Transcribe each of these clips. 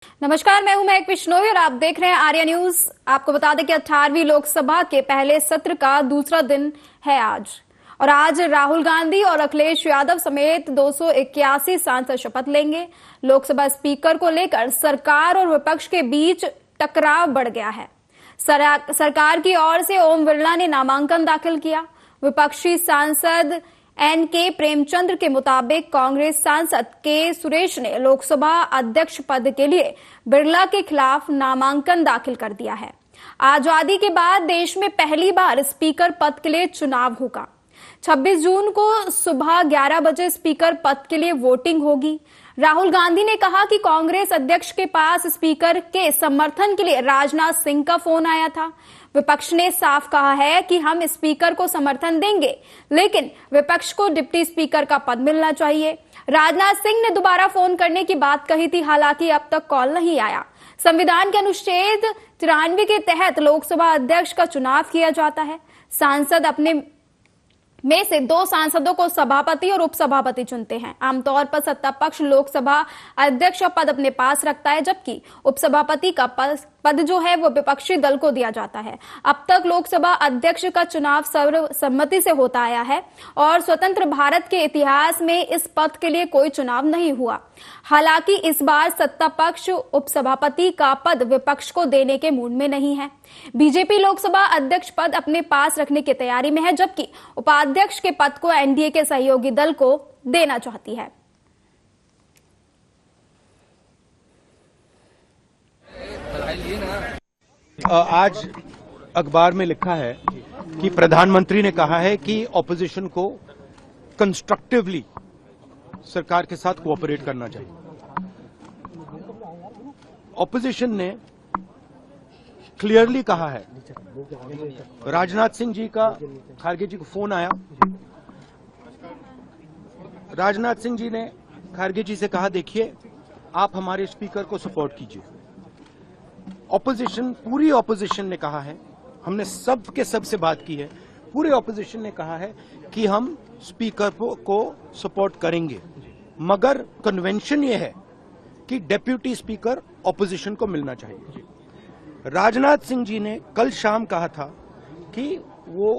नमस्कार, मैं हूं महक बिश्नोई और आप देख रहे हैं आर्या न्यूज। आपको बता दें कि 18वीं लोकसभा के पहले सत्र का दूसरा दिन है आज राहुल गांधी और अखिलेश यादव समेत 281 सांसद शपथ लेंगे। लोकसभा स्पीकर को लेकर सरकार और विपक्ष के बीच टकराव बढ़ गया है। सरकार की ओर से ओम बिरला ने नामांकन दाखिल किया। विपक्षी सांसद एन.के. प्रेमचंद्र के मुताबिक कांग्रेस सांसद के सुरेश ने लोकसभा अध्यक्ष पद के लिए बिरला के खिलाफ नामांकन दाखिल कर दिया है। आजादी के बाद देश में पहली बार स्पीकर पद के लिए चुनाव होगा। 26 जून को सुबह 11 बजे स्पीकर पद के लिए वोटिंग होगी। राहुल गांधी ने कहा कि कांग्रेस अध्यक्ष के पास स्पीकर के समर्थन के लिए राजनाथ सिंह का फोन आया था। विपक्ष ने साफ कहा है कि हम स्पीकर को समर्थन देंगे, लेकिन विपक्ष को डिप्टी स्पीकर का पद मिलना चाहिए। राजनाथ सिंह ने दोबारा फोन करने की बात कही थी, हालांकि अब तक कॉल नहीं आया। संविधान के अनुच्छेद 93 के तहत लोकसभा अध्यक्ष का चुनाव किया जाता है। सांसद अपने में से 2 सांसदों को सभापति और उपसभापति चुनते हैं। आमतौर पर सत्ता पक्ष लोकसभा अध्यक्ष का पद अपने पास रखता है, जबकि उपसभापति का पद जो है वो विपक्षी दल को दिया जाता है। अब तक लोकसभा अध्यक्ष का चुनाव सर्वसम्मति से होता आया है और स्वतंत्र भारत के इतिहास में इस पद के लिए कोई चुनाव नहीं हुआ। हालांकि इस बार सत्ता पक्ष उपसभापति का पद विपक्ष को देने के मूड में नहीं है। बीजेपी लोकसभा अध्यक्ष पद अपने पास रखने की तैयारी में है, जबकि उपाध्यक्ष के पद को एनडीए के सहयोगी दल को देना चाहती है। आज अखबार में लिखा है कि प्रधानमंत्री ने कहा है कि ऑपोजिशन को कंस्ट्रक्टिवली सरकार के साथ कोऑपरेट करना चाहिए। ऑपोजिशन ने क्लियरली कहा है, राजनाथ सिंह जी का खारगे जी को फोन आया। राजनाथ सिंह जी ने खारगे जी से कहा, देखिए आप हमारे स्पीकर को सपोर्ट कीजिए। ऑपोजिशन, पूरी ऑपोजिशन ने कहा है, हमने सबसे बात की है, पूरे ऑपोजिशन ने कहा है कि हम स्पीकर को सपोर्ट करेंगे, मगर कन्वेंशन ये है कि डेप्यूटी स्पीकर ऑपोजिशन को मिलना चाहिए। राजनाथ सिंह जी ने कल शाम कहा था कि वो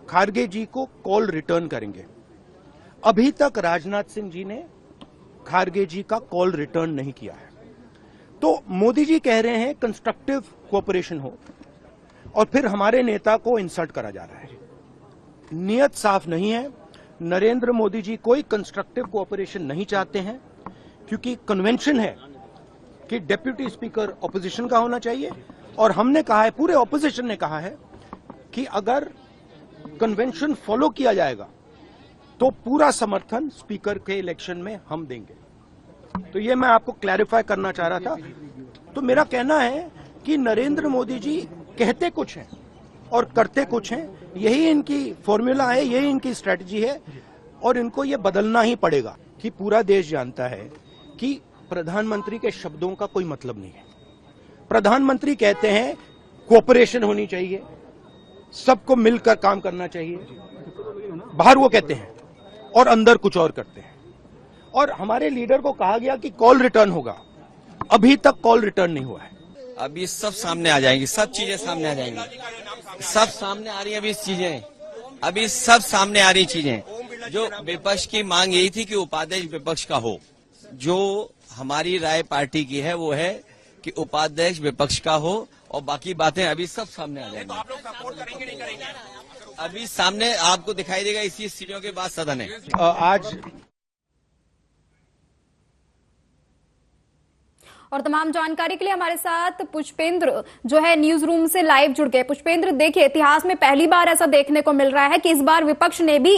खारगे जी को कॉल रिटर्न करेंगे। अभी तक राजनाथ सिंह जी ने खारगे जी का कॉल रिटर्न नहीं किया है। तो मोदी जी कह रहे हैं कंस्ट्रक्टिव कोऑपरेशन हो, और फिर हमारे नेता को इंसल्ट करा जा रहा है। नियत साफ नहीं है। नरेंद्र मोदी जी कोई कंस्ट्रक्टिव कोऑपरेशन नहीं चाहते हैं, क्योंकि कन्वेंशन है कि डेप्यूटी स्पीकर ऑपोजिशन का होना चाहिए। और हमने कहा है, पूरे ऑपोजिशन ने कहा है कि अगर कन्वेंशन फॉलो किया जाएगा तो पूरा समर्थन स्पीकर के इलेक्शन में हम देंगे। तो ये मैं आपको क्लैरिफाई करना चाह रहा था। तो मेरा कहना है कि नरेंद्र मोदी जी कहते कुछ हैं और करते कुछ हैं। यही इनकी फॉर्मूला है, यही इनकी स्ट्रेटजी है, और इनको ये बदलना ही पड़ेगा। कि पूरा देश जानता है कि प्रधानमंत्री के शब्दों का कोई मतलब नहीं है। प्रधानमंत्री कहते हैं कोऑपरेशन होनी चाहिए, सबको मिलकर काम करना चाहिए। बाहर वो कहते हैं और अंदर कुछ और करते हैं। और हमारे लीडर को कहा गया कि कॉल रिटर्न होगा, अभी तक कॉल रिटर्न नहीं हुआ है। अभी सब सामने आ जाएंगी, सब चीजें सामने आ जाएंगी, सब सामने आ रही है। अभी सब सामने आ रही चीजें। जो विपक्ष की मांग यही थी कि उपाध्यक्ष विपक्ष का हो। जो हमारी राय पार्टी की है वो है कि उपाध्यक्ष विपक्ष का हो, और बाकी बातें अभी सब सामने आ जाएंगी। आप लोग सपोर्ट करेंगे नहीं करेंगे? अभी सामने आपको दिखाई देगा, इसी सीढ़ियों के बाद सदन है आज। और तमाम जानकारी के लिए हमारे साथ पुष्पेंद्र जो है न्यूज रूम से लाइव जुड़ गए। पुष्पेंद्र, देखिए इतिहास में पहली बार ऐसा देखने को मिल रहा है कि इस बार विपक्ष ने भी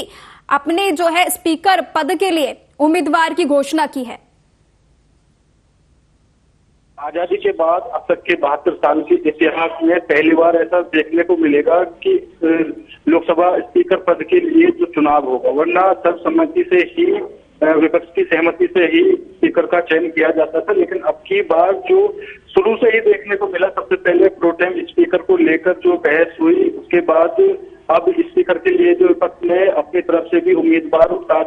अपने जो है स्पीकर पद के लिए उम्मीदवार की घोषणा की है। आजादी के बाद अब तक के 72 साल के इतिहास में पहली बार ऐसा देखने को मिलेगा कि लोकसभा स्पीकर पद के लिए जो चुनाव होगा, वरना सर्वसम्मति से ही, विपक्ष की सहमति से ही स्पीकर का चयन किया जाता था। लेकिन अब की बार जो शुरू से ही देखने को मिला, सबसे पहले प्रोटेम स्पीकर को लेकर जो बहस हुई, उसके बाद अब स्पीकर के लिए जो विपक्ष ने अपनी तरफ से भी उम्मीदवार उतार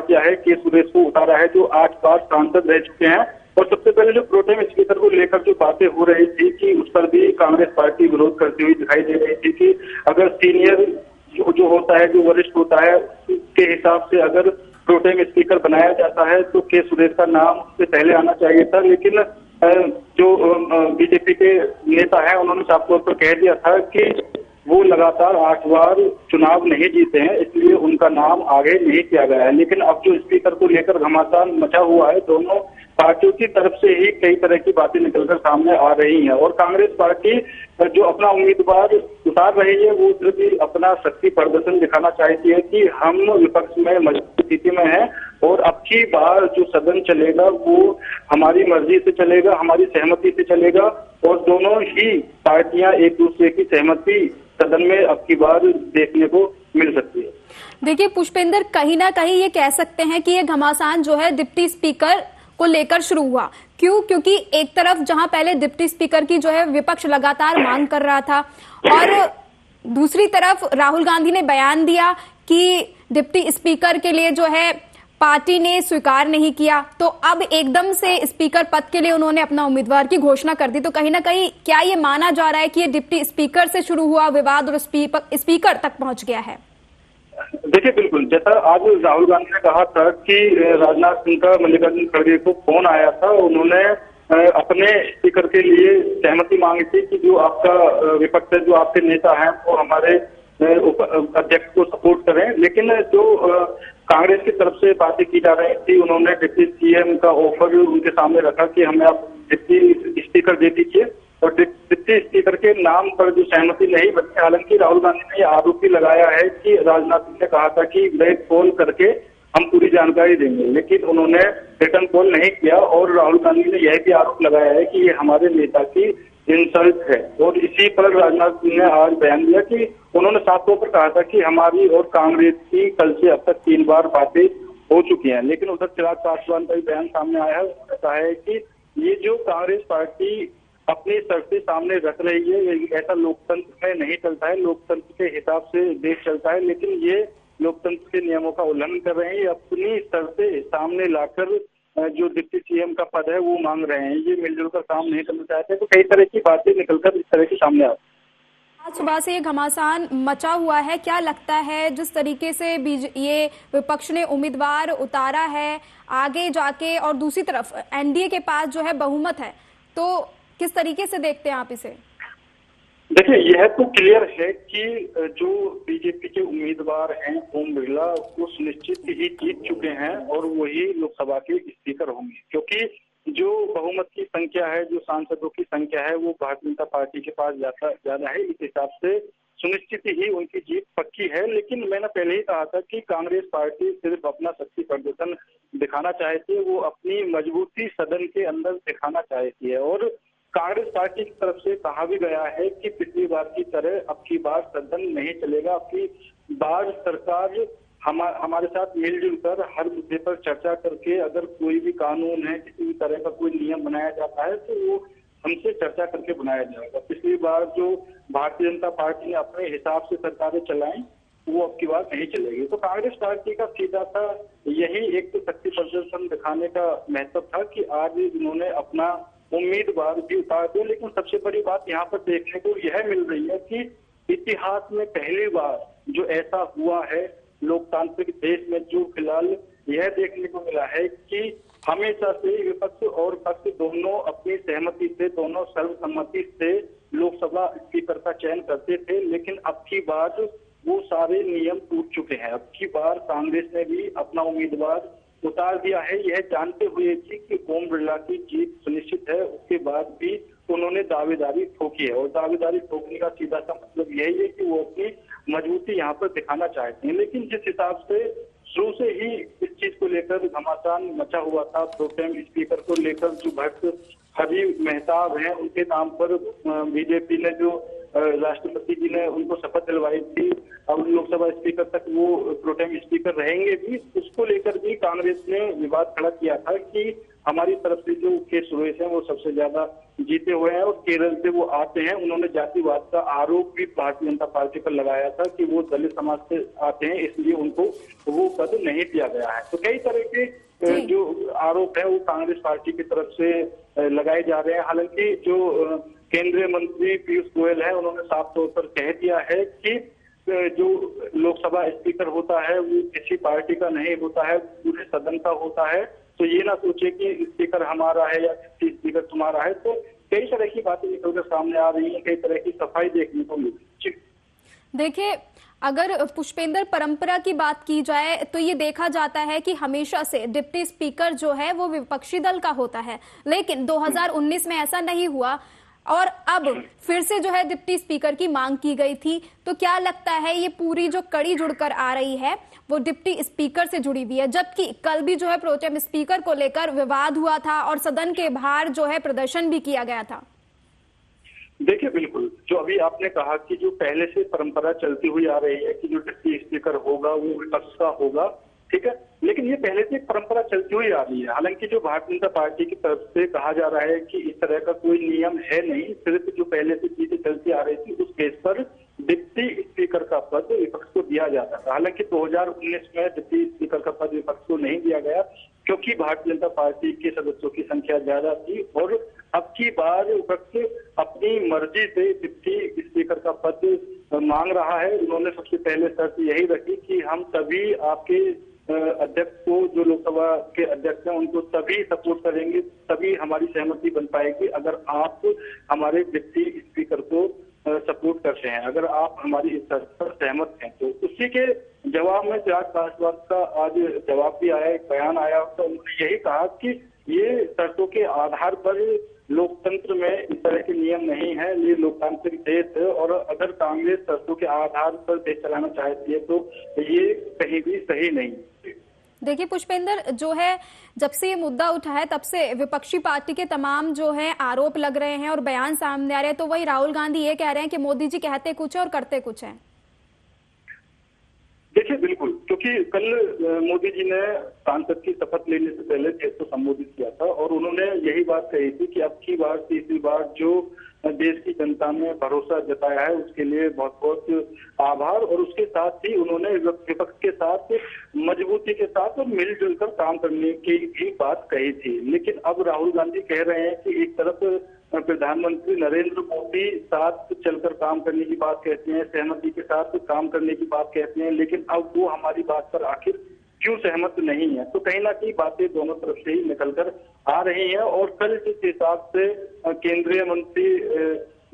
दिया है। के सुरेश को उतारा है, जो 8 बार सांसद रह चुके हैं। और सबसे पहले जो प्रोटेम स्पीकर को लेकर जो बातें हो रही थी कि उस पर भी कांग्रेस पार्टी विरोध करती हुई दिखाई दे रही थी कि अगर सीनियर जो होता है, जो वरिष्ठ होता है, उसके हिसाब से अगर प्रोटेम स्पीकर बनाया जाता है तो के सुरेश का नाम उससे पहले आना चाहिए था। लेकिन जो बीजेपी के नेता है उन्होंने साफ तौर पर कह दिया था कि वो लगातार 8 बार चुनाव नहीं जीते हैं, इसलिए उनका नाम आगे नहीं किया गया है। लेकिन अब जो स्पीकर को लेकर घमासान मचा हुआ है, दोनों पार्टियों की तरफ से ही कई तरह की बातें निकलकर सामने आ रही हैं और कांग्रेस पार्टी जो अपना उम्मीदवार उतार रही है वो उधर भी अपना शक्ति प्रदर्शन दिखाना चाहती है कि हम विपक्ष में मजबूत स्थिति में हैं और अब की बार जो सदन चलेगा वो हमारी मर्जी से चलेगा, हमारी सहमति से चलेगा और दोनों ही पार्टियां एक दूसरे की सहमति सदन में अब की बार देखने को मिल सकती है। देखिए पुष्पेंद्र, कहीं ना कहीं ये कह सकते हैं कि ये घमासान जो है डिप्टी स्पीकर को लेकर शुरू हुआ। क्यों? क्योंकि एक तरफ जहां पहले डिप्टी स्पीकर की जो है विपक्ष लगातार मांग कर रहा था और दूसरी तरफ राहुल गांधी ने बयान दिया कि डिप्टी स्पीकर के लिए जो है पार्टी ने स्वीकार नहीं किया, तो अब एकदम से स्पीकर पद के लिए उन्होंने अपना उम्मीदवार की घोषणा कर दी। तो कहीं ना कहीं क्या ये माना जा रहा है कि ये डिप्टी स्पीकर से शुरू हुआ विवाद और स्पीकर तक पहुंच गया है? देखिए बिल्कुल, जैसा आज राहुल गांधी ने कहा था कि राजनाथ सिंह का मल्लिकार्जुन खड़गे को फोन आया था, उन्होंने अपने स्पीकर के लिए सहमति मांगी थी कि जो आपका विपक्ष है, जो आपके नेता हैं, वो हमारे अध्यक्ष को सपोर्ट करें। लेकिन जो कांग्रेस की तरफ से बातें की जा रही थी, उन्होंने डिप्टी सीएम का ऑफर उनके सामने रखा कि हमें आप डिप्टी स्पीकर दे दीजिए और डिप्टी स्पीकर के नाम पर जो सहमति नहीं बनी। हालांकि राहुल गांधी ने यह आरोप भी लगाया है कि राजनाथ सिंह ने कहा था कि मैं कॉल करके हम पूरी जानकारी देंगे, लेकिन उन्होंने रिटर्न कॉल नहीं किया और राहुल गांधी ने यह भी आरोप लगाया है कि ये हमारे नेता की इंसल्ट है। और इसी पर राजनाथ सिंह ने आज बयान दिया कि उन्होंने साफ तौर पर कहा था कि हमारी और कांग्रेस की कल से अब तक 3 बार बातें हो चुकी हैं। लेकिन उधर चिराग पासवान का भी बयान सामने आया है, उन्होंने कहा है कि ये जो कांग्रेस पार्टी अपनी शर्तें सामने रख रही है, ऐसा लोकतंत्र में नहीं चलता है। लोकतंत्र के हिसाब से देश चलता है, लेकिन ये लोकतंत्र के नियमों का उल्लंघन कर रहे हैं। ये अपनी शर्तें सामने लाकर जो डिप्टी सीएम का पद है वो मांग रहे हैं। ये मिलजुल कर काम नहीं करना चाहते। तो कई तरह की बातें निकलकर इस तरह की सामने आती। आज सुबह से ये घमासान मचा हुआ है। क्या लगता है जिस तरीके से ये विपक्ष ने उम्मीदवार उतारा है आगे जाके, और दूसरी तरफ एनडीए के पास जो है बहुमत है, तो किस तरीके से देखते हैं आप इसे? देखिए, यह तो क्लियर है कि जो बीजेपी के उम्मीदवार हैं ओम बिरला, वो सुनिश्चित ही जीत चुके हैं और वही लोकसभा के स्पीकर होंगे, क्योंकि जो बहुमत की संख्या है, जो सांसदों की संख्या है, वो भारतीय जनता पार्टी के पास ज्यादा है। इस हिसाब से सुनिश्चित ही उनकी जीत पक्की है। लेकिन मैंने पहले ही कहा था कि कांग्रेस पार्टी सिर्फ अपना शक्ति प्रदर्शन दिखाना चाहती है, वो अपनी मजबूती सदन के अंदर दिखाना चाहती है। और कांग्रेस पार्टी की तरफ से कहा भी गया है कि पिछली बार की तरह अब की बार सदन नहीं चलेगा, अब की बार सरकार हमारे साथ मिलजुल कर हर मुद्दे पर चर्चा करके, अगर कोई भी कानून है, किसी भी तरह का कोई नियम बनाया जाता है तो वो हमसे चर्चा करके बनाया जाएगा। पिछली बार जो भारतीय जनता पार्टी ने अपने हिसाब से सरकारें चलाई, वो अब की बार नहीं चलेगी। तो कांग्रेस पार्टी का सीधा सा यही एक तो शक्ति प्रदर्शन दिखाने का महत्व था कि आज इन्होंने अपना उम्मीदवार भी उतार दिया। लेकिन सबसे बड़ी बात यहाँ पर देखने को यह मिल रही है कि इतिहास में पहली बार जो ऐसा हुआ है लोकतांत्रिक देश में, जो फिलहाल यह देखने को मिला है कि हमेशा से विपक्ष और पक्ष दोनों अपनी सहमति से, दोनों सर्वसम्मति से लोकसभा स्पीकर का चयन करते थे। लेकिन अब की बार वो सारे नियम टूट चुके हैं। अब की बार कांग्रेस ने भी अपना उम्मीदवार उतार दिया है, यह जानते हुए कि ओम बिरला की जीत सुनिश्चित है। उसके बाद भी उन्होंने दावेदारी ठोकी है और दावेदारी ठोकने का सीधा सा मतलब यही है कि वो अपनी मजबूती यहाँ पर दिखाना चाहते हैं। लेकिन जिस हिसाब से शुरू से ही इस चीज को लेकर घमासान मचा हुआ था, प्रोटेम स्पीकर को लेकर जो भट्ट हरी मेहताब हैं, उनके नाम पर बीजेपी ने जो राष्ट्रपति जी ने उनको शपथ दिलवाई थी, अब लोकसभा स्पीकर तक वो प्रोटेम स्पीकर रहेंगे भी, उसको लेकर भी कांग्रेस ने विवाद खड़ा किया था कि हमारी तरफ से जो के सुरेश हैं वो सबसे ज्यादा जीते हुए हैं और केरल से वो आते हैं। उन्होंने जातिवाद का आरोप भी भारतीय जनता पार्टी पर लगाया था कि वो दलित समाज से आते हैं, इसलिए उनको वो पद नहीं दिया गया है। तो कई तरह के जो आरोप है वो कांग्रेस पार्टी की तरफ से लगाए जा रहे हैं। हालांकि जो केंद्रीय मंत्री पीयूष गोयल है, उन्होंने साफ तौर पर कह दिया है कि जो लोकसभा स्पीकर होता है वो किसी पार्टी का नहीं होता है, पूरे सदन का होता है। तो ये ना सोचे कि स्पीकर हमारा है या स्पीकर तुम्हारा है। तो कई तरह की बातें निकलकर सामने आ रही हैं, कई तरह की सफाई देखने को मिली। देखिए, अगर पुष्पेंद्र परंपरा की बात की जाए तो ये देखा जाता है कि हमेशा से डिप्टी स्पीकर जो है वो विपक्षी दल का होता है, लेकिन 2019 में ऐसा नहीं हुआ और अब फिर से जो है डिप्टी स्पीकर की मांग की गई थी। तो क्या लगता है ये पूरी जो कड़ी जुड़कर आ रही है वो डिप्टी स्पीकर से जुड़ी हुई है, जबकि कल भी जो है प्रोटेम स्पीकर को लेकर विवाद हुआ था और सदन के बाहर जो है प्रदर्शन भी किया गया था। देखिए, बिल्कुल जो अभी आपने कहा कि जो पहले से परंपरा चलती हुई आ रही है कि जो डिप्टी स्पीकर होगा वो विपक्ष का होगा, ठीक है, लेकिन ये पहले से एक परंपरा चलती हुई आ रही है। हालांकि जो भारतीय जनता पार्टी की तरफ से कहा जा रहा है कि इस तरह का कोई नियम है नहीं, सिर्फ जो पहले से चीजें चलती आ रही थी उस केस पर डिप्टी स्पीकर का पद विपक्ष को दिया जाता था। हालांकि 2019 में डिप्टी स्पीकर का पद विपक्ष को नहीं दिया गया क्योंकि भारतीय जनता पार्टी के सदस्यों की संख्या ज्यादा थी और अब की बार विपक्ष अपनी मर्जी से डिप्टी स्पीकर का पद मांग रहा है। उन्होंने सबसे पहले शर्त यही रखी कि हम सभी आपके अध्यक्ष को, जो लोकसभा के अध्यक्ष हैं, उनको सभी सपोर्ट करेंगे, तभी हमारी सहमति बन पाएगी अगर आप हमारे डिप्टी स्पीकर को सपोर्ट करते हैं, अगर आप हमारी इस शर्त पर सहमत हैं। तो उसी के जवाब में चिराग पासवान का आज जवाब भी आया, एक बयान आया, तो उन्होंने यही कहा कि ये शर्तों के आधार पर लोकतंत्र में इस तरह के नियम नहीं है, ये लोकतांत्रिक देश है और अगर कांग्रेस शर्तों के आधार पर देश चलाना चाहती है तो ये कहीं भी सही नहीं। देखिए पुष्पेंद्र, जो है जब से ये मुद्दा उठा है तब से विपक्षी पार्टी के तमाम जो है आरोप लग रहे हैं और बयान सामने आ रहे हैं। तो वही राहुल गांधी ये कह रहे हैं कि मोदी जी कहते कुछ है और करते कुछ है। देखिए, बिल्कुल, क्योंकि कल मोदी जी ने सांसद की शपथ लेने से पहले देश को संबोधित किया था और उन्होंने यही बात कही थी कि अब की बार तीसरी बार जो देश की जनता ने भरोसा जताया है उसके लिए बहुत बहुत आभार। और उसके साथ ही उन्होंने विपक्ष के साथ मजबूती के साथ और मिलजुल कर काम करने की भी बात कही थी। लेकिन अब राहुल गांधी कह रहे हैं कि एक तरफ प्रधानमंत्री नरेंद्र मोदी साथ चलकर काम करने की बात कहते हैं, सहमति के साथ काम करने की बात कहते हैं, लेकिन अब वो हमारी बात पर आखिर क्यों सहमत नहीं है। तो कहीं ना कहीं बातें दोनों तरफ से ही निकलकर आ रही हैं। और कल जिस हिसाब से केंद्रीय मंत्री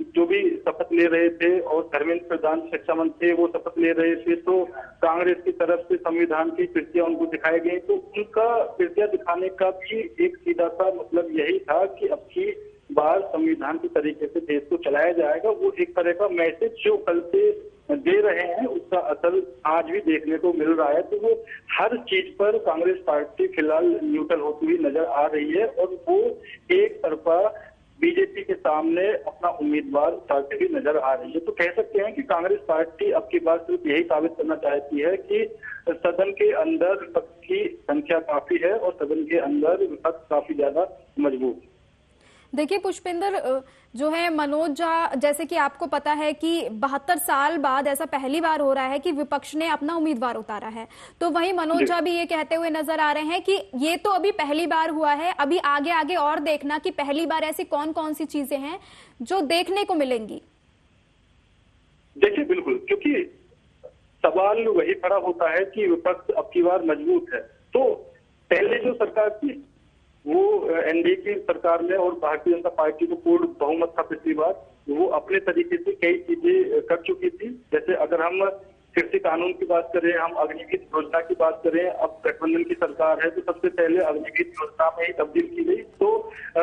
जो भी शपथ ले रहे थे और धर्मेंद्र प्रधान शिक्षा मंत्री वो शपथ ले रहे थे, तो कांग्रेस की तरफ से संविधान की कृतियां उनको दिखाई गई। तो उनका कृतियां दिखाने का भी एक सीधा सा मतलब यही था कि अब की बार संविधान के तरीके से देश को चलाया जाएगा। वो एक तरह का मैसेज जो कल से दे रहे हैं उसका असर आज भी देखने को मिल रहा है। तो वो हर चीज पर कांग्रेस पार्टी फिलहाल न्यूट्रल होती हुई नजर आ रही है और वो एक तरफा बीजेपी के सामने अपना उम्मीदवार उतारते हुए नजर आ रही है। तो कह सकते हैं कि कांग्रेस पार्टी अब की बार सिर्फ यही साबित करना चाहती है कि सदन के अंदर विपक्ष की संख्या काफी है और सदन के अंदर विपक्ष काफी ज्यादा मजबूत। देखिए पुष्पेंद्र, जो है मनोज झा, जैसे कि आपको पता है कि 72 साल बाद ऐसा पहली बार हो रहा है कि विपक्ष ने अपना उम्मीदवार उतारा है। तो वहीं मनोज झा भी ये कहते हुए नजर आ रहे हैं कि ये तो अभी पहली बार हुआ है, अभी आगे आगे और देखना कि पहली बार ऐसी कौन कौन सी चीजें हैं जो देखने को मिलेंगी। देखिए, बिल्कुल, क्योंकि सवाल वही खड़ा होता है कि विपक्ष अब की बार मजबूत है। तो पहले जो सरकार थी वो एनडीए की सरकार में और भारतीय जनता पार्टी को पूर्ण बहुमत था पिछली बार, वो अपने तरीके से कई चीजें कर चुकी थी। जैसे अगर हम कृषि कानून की बात करें, हम अग्निवीर योजना की बात करें, अब गठबंधन की सरकार है तो सबसे पहले अग्निवीर योजना में ही तब्दील की गई। तो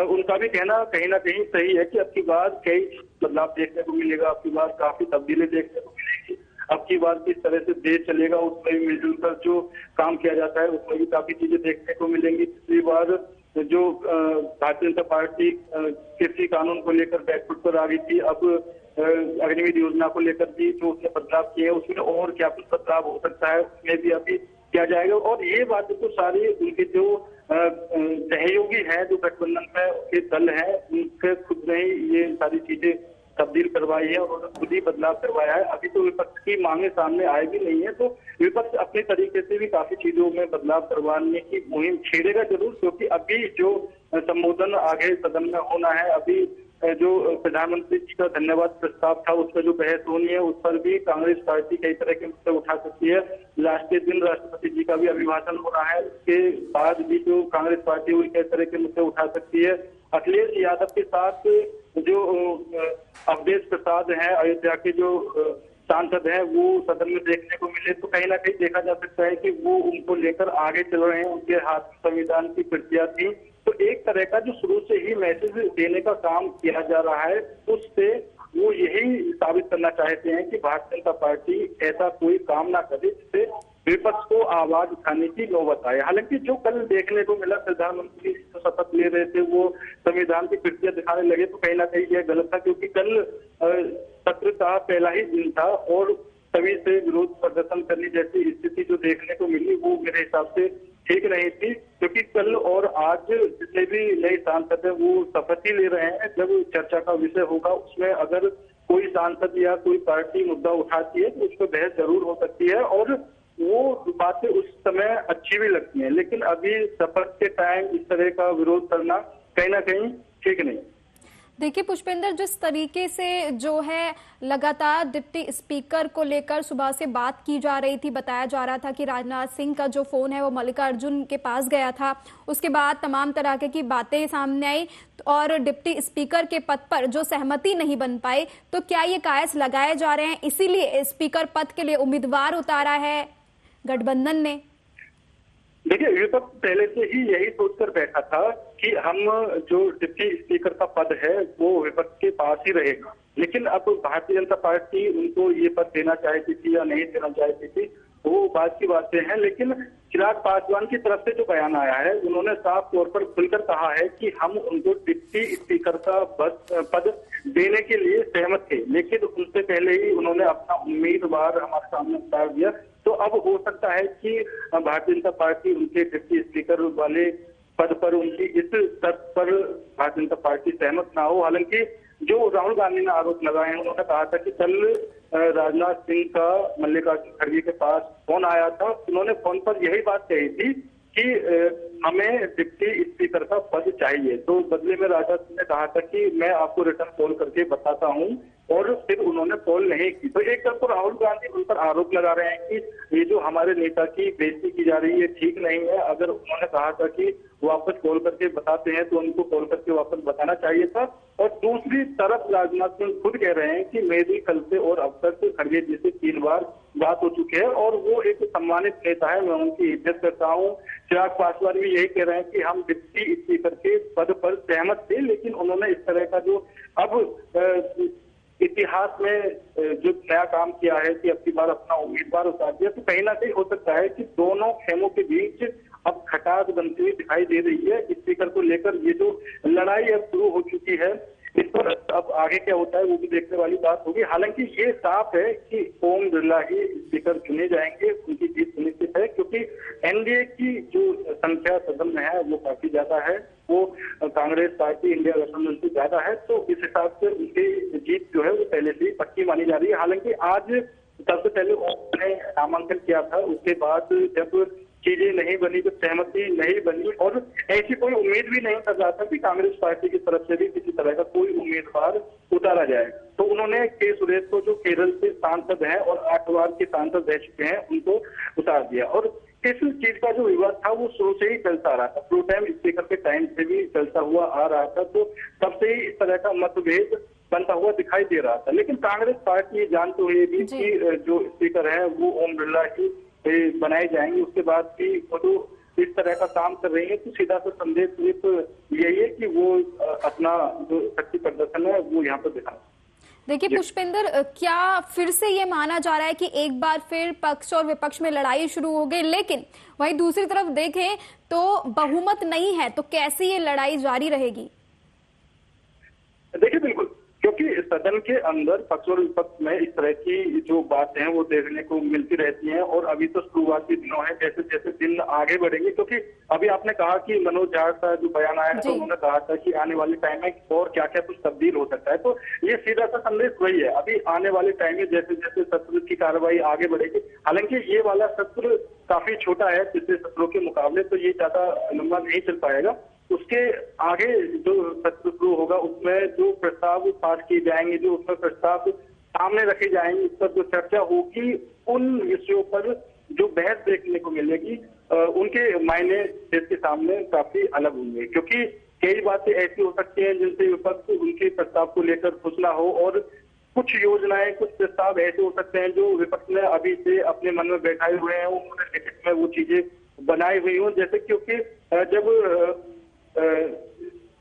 उनका भी कहना कहीं ना कहीं सही है कि अब की बार कई बदलाव देखने को मिलेगा, अब की बार काफी तब्दीलें देखने को मिलेगी, अब की बार किस तरह से देश चलेगा उसमें मिलजुल कर जो काम किया जाता है उसमें भी काफी चीजें देखने को मिलेंगी। पिछली बार जो भारतीय जनता पार्टी कृषि कानून को लेकर बैकफुट पर आ रही थी, अब अग्निवीर योजना को लेकर भी जो उसने बदलाव किए उसमें और क्या कुछ बदलाव हो सकता है उसमें भी अभी किया जाएगा। और ये बातें तो सारी उनके जो सहयोगी हैं, जो गठबंधन में उनके दल हैं, उनके खुद में ही ये सारी चीजें तब्दील करवाई है और उन्होंने खुद ही बदलाव करवाया है। अभी तो विपक्ष की मांगे सामने आए भी नहीं है, तो विपक्ष अपने तरीके से भी काफी चीजों में बदलाव करवाने की मुहिम छेड़ेगा जरूर, क्योंकि अभी जो संबोधन आगे सदन में होना है, अभी जो प्रधानमंत्री जी का धन्यवाद प्रस्ताव था उस पर जो बहस होनी है, उस पर भी कांग्रेस पार्टी कई तरह के मुद्दे उठा सकती है। लास्ट के दिन राष्ट्रपति जी का भी अभिभाषण हो रहा है, उसके बाद भी जो कांग्रेस पार्टी हुई कई तरह के मुद्दे उठा सकती है। अखिलेश यादव के साथ जो अवधेश प्रसाद है, अयोध्या के जो सांसद हैं, वो सदन में देखने को मिले तो कहीं ना कहीं देखा जा सकता है कि वो उनको लेकर आगे चल रहे हैं। उनके हाथ में संविधान की प्रतियां थी, तो एक तरह का जो शुरू से ही मैसेज देने का काम किया जा रहा है, उससे वो यही साबित करना चाहते हैं कि भारतीय जनता पार्टी ऐसा कोई काम ना करे जिससे विपक्ष को आवाज उठाने की नौबत आए। हालांकि जो कल देखने को मिला, प्रधानमंत्री जो शपथ ले रहे थे वो संविधान की प्रतियां दिखाने लगे, तो कहीं ना कहीं यह गलत था, क्योंकि कल सत्र का पहला ही दिन था और तभी से विरोध प्रदर्शन करने जैसी स्थिति जो देखने को मिली वो मेरे हिसाब से ठीक नहीं थी, क्योंकि कल और आज जितने भी नए सांसद है वो शपथ ही ले रहे हैं। जब चर्चा का विषय होगा उसमें अगर कोई सांसद या कोई पार्टी मुद्दा उठाती है तो उस पर बहस जरूर हो सकती है और वो बातें उस समय अच्छी भी लगती हैं, लेकिन अभी शपथ के टाइम इस तरह का विरोध करना कहीं ना कहीं ठीक नहीं। देखिए पुष्पेंद्र, जिस तरीके से जो है लगातार डिप्टी स्पीकर को लेकर सुबह से बात की जा रही थी, बताया जा रहा था कि राजनाथ सिंह का जो फोन है वो मल्लिकार्जुन के पास गया था, उसके बाद तमाम तरह की बातें सामने आई और डिप्टी स्पीकर के पद पर जो सहमति नहीं बन पाई, तो क्या ये कायस लगाए जा रहे हैं, इसीलिए स्पीकर पद के लिए उम्मीदवार उतारा है गठबंधन ने? देखिए, विपक्ष पहले से ही यही सोचकर बैठा था कि हम जो डिप्टी स्पीकर का पद है वो विपक्ष के पास ही रहेगा, लेकिन अब भारतीय जनता पार्टी उनको ये पद देना चाहती थी या नहीं देना चाहती थी वो बात की बातें हैं। लेकिन चिराग पासवान की तरफ से जो बयान आया है, उन्होंने साफ तौर पर खुलकर कहा है कि हम उनको डिप्टी स्पीकर का पद देने के लिए सहमत थे, लेकिन उससे पहले ही उन्होंने अपना उम्मीदवार हमारे सामने उतार दिया। तो अब हो सकता है कि भारतीय जनता पार्टी उनके डिप्टी स्पीकर वाले पद पर उनकी इस शर्त पर भारतीय जनता पार्टी सहमत ना हो। हालांकि जो राहुल गांधी ने आरोप लगाए हैं, उन्होंने कहा था कि कल राजनाथ सिंह का मल्लिकार्जुन खड़गे के पास फोन आया था, उन्होंने फोन पर यही बात कही थी कि हमें डिप्टी स्पीकर का पद चाहिए, तो बदले में राजनाथ सिंह ने कहा था कि मैं आपको रिटर्न कॉल करके बताता हूं, और फिर उन्होंने कॉल नहीं की। तो एक तरफ तो राहुल गांधी उन पर आरोप लगा रहे हैं कि ये जो हमारे नेता की बेइज्जती की जा रही है ठीक नहीं है, अगर उन्होंने कहा था कि वापस कॉल करके बताते हैं तो उनको कॉल करके वापस बताना चाहिए था। और दूसरी तरफ राजनाथ सिंह खुद कह रहे हैं कि मेरी कल से और अब तक खड़गे जी से 3 बार बात हो चुकी है और वो एक सम्मानित नेता है, मैं उनकी इज्जत करता हूँ। चिराग पासवान भी यही कह रहे हैं कि हम डिप्टी स्पीकर के पद पर सहमत थे, लेकिन उन्होंने इस तरह का जो अब इतिहास में जो नया काम किया है कि अब की बार अपना उम्मीदवार उतार दिया, तो कहीं ना कहीं हो सकता है कि दोनों खेमों के बीच अब खटास बनती हुई दिखाई दे रही है। स्पीकर को लेकर ये जो लड़ाई अब शुरू हो चुकी है, इस पर अब आगे क्या होता है वो भी देखने वाली बात होगी। हालांकि ये साफ है कि ओम बिरला ही स्पीकर चुने जाएंगे, उनकी जीत सुनिश्चित है, क्योंकि एनडीए की जो संख्या सदन में है वो काफी ज्यादा है, वो कांग्रेस पार्टी इंडिया गठबंधन से ज्यादा है, तो इस हिसाब से उनकी जीत जो है वो पहले से पक्की मानी जा रही है। हालांकि आज सबसे पहले उन्होंने नामांकन किया था, उसके बाद जब चीजें नहीं बनी, जब सहमति नहीं बनी और ऐसी कोई उम्मीद भी नहीं कर रहा था कि कांग्रेस पार्टी की तरफ से भी किसी तरह का कोई उम्मीदवार उतारा जाए, तो उन्होंने के सुरेश को, जो केरल से सांसद हैं और 8 बार के सांसद रह चुके हैं, उनको उतार दिया। और इस चीज का जो विवाद था वो शुरू से ही चलता आ रहा था, प्रो टाइम स्पीकर के टाइम से भी चलता हुआ आ रहा था, तो तब से ही इस तरह का मतभेद बनता हुआ दिखाई दे रहा था। लेकिन कांग्रेस पार्टी जानते हुए भी कि जो स्पीकर है वो ओम बिरला ही बनाए जाएंगे, उसके बाद भी वो तो इस तरह का काम कर रही है, तो सीधा सा संदेश सिर्फ यही है कि वो अपना जो शक्ति प्रदर्शन है वो यहाँ पर दिखाएं। देखिए पुष्पेंद्र, क्या फिर से ये माना जा रहा है कि एक बार फिर पक्ष और विपक्ष में लड़ाई शुरू हो गई, लेकिन वहीं दूसरी तरफ देखें तो बहुमत नहीं है, तो कैसे ये लड़ाई जारी रहेगी? देखिए बिल्कुल, क्योंकि सदन के अंदर पक्ष और विपक्ष में इस तरह की जो बातें हैं वो देखने को मिलती रहती हैं। और अभी तो शुरुआती दिनों है, जैसे जैसे दिन आगे बढ़ेंगे, क्योंकि अभी आपने कहा कि मनोज झा का जो बयान आया तो उन्होंने कहा था कि आने वाले टाइम में और क्या क्या कुछ तब्दील हो सकता है, तो ये सीधा सा संदेश वही है। अभी आने वाले टाइम में जैसे जैसे सत्र की कार्रवाई आगे बढ़ेगी, हालांकि ये वाला सत्र काफी छोटा है पिछले सत्रों के मुकाबले, तो ये ज्यादा लंबा नहीं चल पाएगा। उसके आगे जो सत्र शुरू होगा उसमें जो प्रस्ताव पास किए जाएंगे, जो उसमें प्रस्ताव सामने रखे जाएंगे, उस पर जो चर्चा होगी, उन विषयों पर जो बहस देखने को मिलेगी, उनके मायने देश के सामने काफी अलग होंगे। क्योंकि कई बातें ऐसी हो सकती हैं जिनसे विपक्ष उनके प्रस्ताव को लेकर खुश ना हो, और कुछ योजनाएं, कुछ प्रस्ताव ऐसे हो सकते हैं जो विपक्ष ने अभी से अपने मन में बैठाए हुए हैं, उन्होंने लिखित में वो चीजें बनाई हुई हो। जैसे क्योंकि जब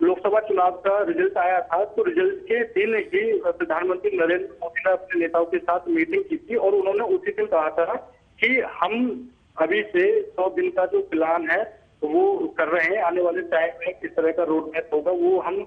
लोकसभा चुनाव का रिजल्ट आया था तो रिजल्ट के दिन ही प्रधानमंत्री नरेंद्र मोदी ने अपने नेताओं के साथ मीटिंग की थी, और उन्होंने उसी दिन कहा था कि हम अभी से 100 दिन का जो प्लान है वो कर रहे हैं, आने वाले टाइम में किस तरह का रोड मैप होगा वो हम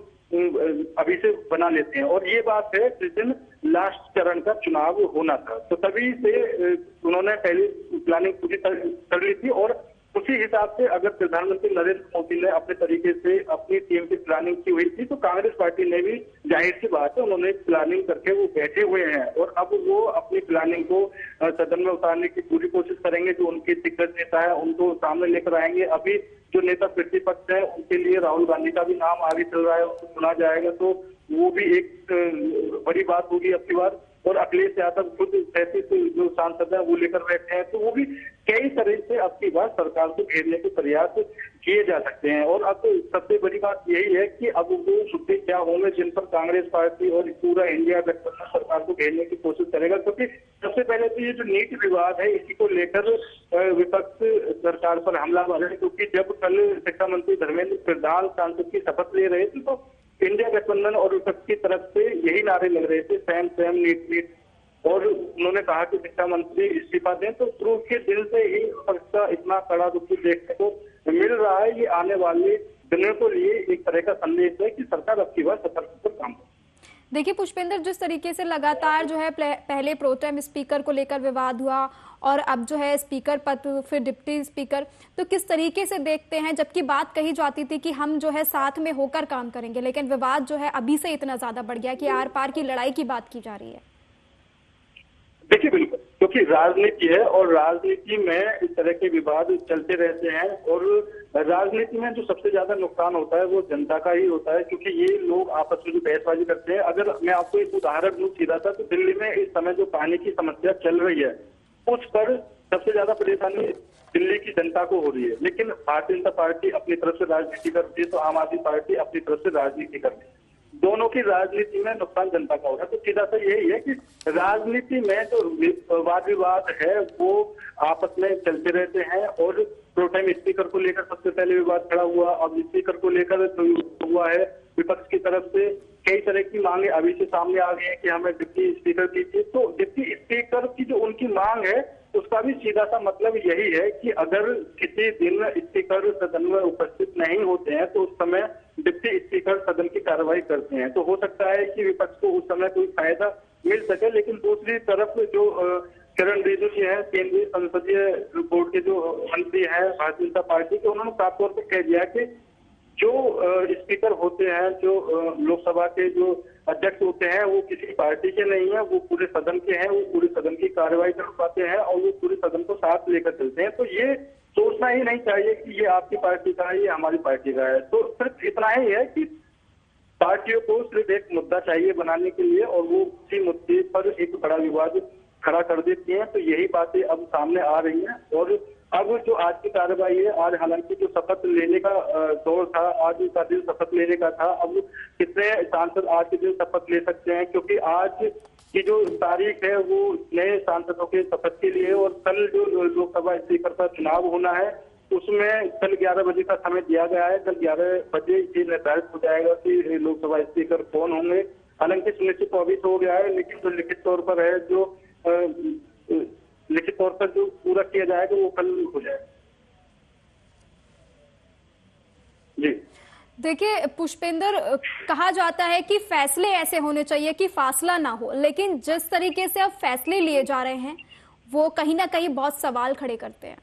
अभी से बना लेते हैं। और ये बात है जिस दिन लास्ट चरण का चुनाव होना था, तो तभी से उन्होंने पहले प्लानिंग पूरी कर ली थी। और उसी हिसाब से अगर प्रधानमंत्री नरेंद्र मोदी ने अपने तरीके से अपनी टीम की प्लानिंग की हुई थी, तो कांग्रेस पार्टी ने भी, जाहिर सी बात है, उन्होंने प्लानिंग करके वो बैठे हुए हैं, और अब वो अपनी प्लानिंग को सदन में उतारने की पूरी कोशिश करेंगे। जो उनके दिग्गज नेता है उनको सामने लेकर आएंगे। अभी जो नेता प्रतिपक्ष है उनके लिए राहुल गांधी का भी नाम आगे चल रहा है, उनको सुना जाएगा, तो वो भी एक बड़ी बात होगी अब की बार। और अखिलेश यादव खुद 37 जो सांसद है वो लेकर बैठे हैं, तो वो भी कई तरह से अब की बार सरकार को घेरने के प्रयास किए जा सकते हैं। और अब सबसे बड़ी बात यही है कि अब वो मुद्दे क्या होंगे जिन पर कांग्रेस पार्टी और पूरा इंडिया गठबंधन सरकार को घेरने की कोशिश करेगा। क्योंकि सबसे पहले तो ये जो नीट विवाद है इसी को लेकर विपक्ष सरकार पर हमलावर है, क्योंकि जब कल शिक्षा मंत्री धर्मेंद्र प्रधान सांसद की शपथ ले रहे थे तो इंडिया गठबंधन और विपक्ष की तरफ से यही नारे लग रहे थे, सैम सैम नीट नीट, और उन्होंने कहा कि शिक्षा मंत्री इस्तीफा दें। तो शुरू के दिन से ही विपक्ष का इतना कड़ा रुख देखने को मिल रहा है। ये आने वाले दिनों को लिए एक तरह का संदेश है कि सरकार अब की बार सतर्क पर काम करे। देखिए पुष्पेंद्र, जिस तरीके से लगातार जो है पहले प्रोटेम स्पीकर को लेकर विवाद हुआ और अब जो है स्पीकर पद, फिर डिप्टी स्पीकर, तो किस तरीके से देखते हैं, जबकि बात कही जाती थी कि हम जो है साथ में होकर काम करेंगे, लेकिन विवाद जो है अभी से इतना ज्यादा बढ़ गया कि आर पार की लड़ाई की बात की जा रही है। देखिए बिल्कुल, क्योंकि राजनीति है और राजनीति में इस तरह के विवाद चलते रहते हैं, और राजनीति में जो सबसे ज्यादा नुकसान होता है वो जनता का ही होता है, क्योंकि ये लोग आपस में जो बहसबाजी करते हैं। अगर मैं आपको एक उदाहरण दूं सीधा सा, तो दिल्ली में इस समय जो पानी की समस्या चल रही है उस पर सबसे ज्यादा परेशानी दिल्ली की जनता को हो रही है, लेकिन भारतीय जनता पार्टी अपनी तरफ से राजनीति करती है तो आम आदमी पार्टी अपनी तरफ से राजनीति करती है। दोनों की राजनीति में नुकसान जनता का हो रहा है। तो सीधा सा यही है कि राजनीति में जो वाद विवाद है वो आपस में चलते रहते हैं, और प्रोटेम स्पीकर को लेकर सबसे पहले विवाद खड़ा हुआ, अब स्पीकर को लेकर हुआ है। विपक्ष की तरफ से कई तरह की मांगे अभी से सामने आ गई है कि हमें डिप्टी स्पीकर दीजिए। तो डिप्टी स्पीकर की जो उनकी मांग है उसका भी सीधा सा मतलब यही है कि अगर किसी दिन स्पीकर सदन में उपस्थित नहीं होते हैं तो उस समय डिप्टी स्पीकर सदन की कार्रवाई करते हैं। तो हो सकता है कि विपक्ष को उस समय कोई फायदा मिल सके, लेकिन दूसरी तरफ जो किरण रिजिजू हैं, केंद्रीय संसदीय बोर्ड के जो मंत्री हैं भारतीय जनता पार्टी के, उन्होंने साफ तौर पर कह दिया कि जो स्पीकर होते हैं, जो लोकसभा के जो अध्यक्ष होते हैं, वो किसी पार्टी के नहीं है, वो पूरे सदन के हैं, वो पूरे सदन की कार्रवाई कर पाते हैं और वो पूरे सदन को साथ लेकर चलते हैं। तो ये सोचना ही नहीं चाहिए कि ये आपकी पार्टी का है, ये हमारी पार्टी का है। तो सिर्फ इतना ही है कि पार्टियों को सिर्फ एक मुद्दा चाहिए बनाने के लिए, और वो उसी मुद्दे पर एक बड़ा विवाद खड़ा कर देती हैं। तो यही बातें अब सामने आ रही हैं। और अब जो आज की कार्रवाई है, आज हालांकि जो शपथ लेने का दौर था, आज का दिन शपथ लेने का था, अब कितने सांसद आज के दिन शपथ ले सकते हैं, क्योंकि आज की जो तारीख है वो नए सांसदों के शपथ के लिए, और कल जो लोकसभा स्पीकर का चुनाव होना है उसमें कल 11 बजे का समय दिया गया है। कल 11 बजे ये निर्धारित हो जाएगा कि लोकसभा स्पीकर कौन होंगे। हालांकि सुनिश्चित अभी तो हो गया है, लेकिन जो लिखित तौर पर है, जो लिखित तौर पर जो पूरा किया जाएगा वो कल हो जाएगा। जी देखिए पुष्पेंद्र, कहा जाता है कि फैसले ऐसे होने चाहिए कि फासला ना हो, लेकिन जिस तरीके से अब फैसले लिए जा रहे हैं वो कहीं ना कहीं बहुत सवाल खड़े करते हैं।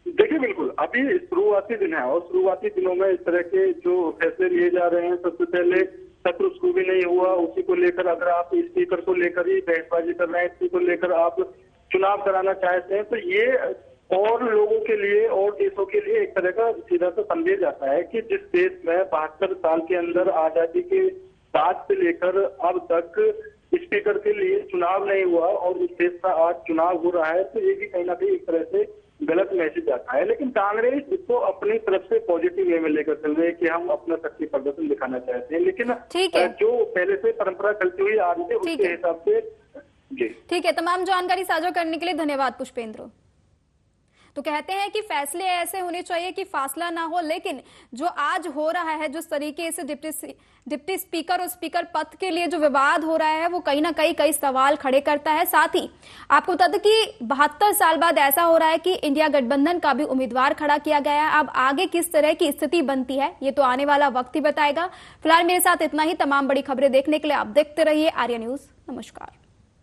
देखिए बिल्कुल, अभी शुरुआती दिन है और शुरुआती दिनों में इस तरह के जो फैसले लिए जा रहे हैं, सबसे पहले सत्र शुरू भी नहीं हुआ, उसी को लेकर अगर आप स्पीकर को लेकर ही बहसबाजी कर रहे हैं, इसी को लेकर आप चुनाव कराना चाहते हैं, तो ये और लोगों के लिए और देशों के लिए एक तरह का सीधा सा संदेश जाता है कि जिस देश में 72 साल के अंदर आजादी के बाद से लेकर अब तक स्पीकर के लिए चुनाव नहीं हुआ और उस देश का आज चुनाव हो रहा है, तो ये भी कहीं ना कहीं एक तरह से गलत मैसेज आता है। लेकिन कांग्रेस इसको अपनी तरफ से पॉजिटिव वे में लेकर चल रही है कि हम अपना शक्ति प्रदर्शन दिखाना चाहते हैं, लेकिन जो पहले से परंपरा चलती हुई आ रही है उसके हिसाब से। जी ठीक है, तमाम जानकारी साझा करने के लिए धन्यवाद पुष्पेंद्र। तो कहते हैं कि फैसले ऐसे होने चाहिए कि फासला ना हो, लेकिन जो आज हो रहा है, जिस तरीके से डिप्टी स्पीकर और स्पीकर पद के लिए जो विवाद हो रहा है वो कहीं ना कहीं कई सवाल खड़े करता है। साथ ही आपको बता दें कि 72 साल बाद ऐसा हो रहा है कि इंडिया गठबंधन का भी उम्मीदवार खड़ा किया गया है। अब आगे किस तरह की स्थिति बनती है ये तो आने वाला वक्त ही बताएगा। फिलहाल मेरे साथ इतना ही। तमाम बड़ी खबरें देखने के लिए आप देखते रहिए आर्या न्यूज। नमस्कार।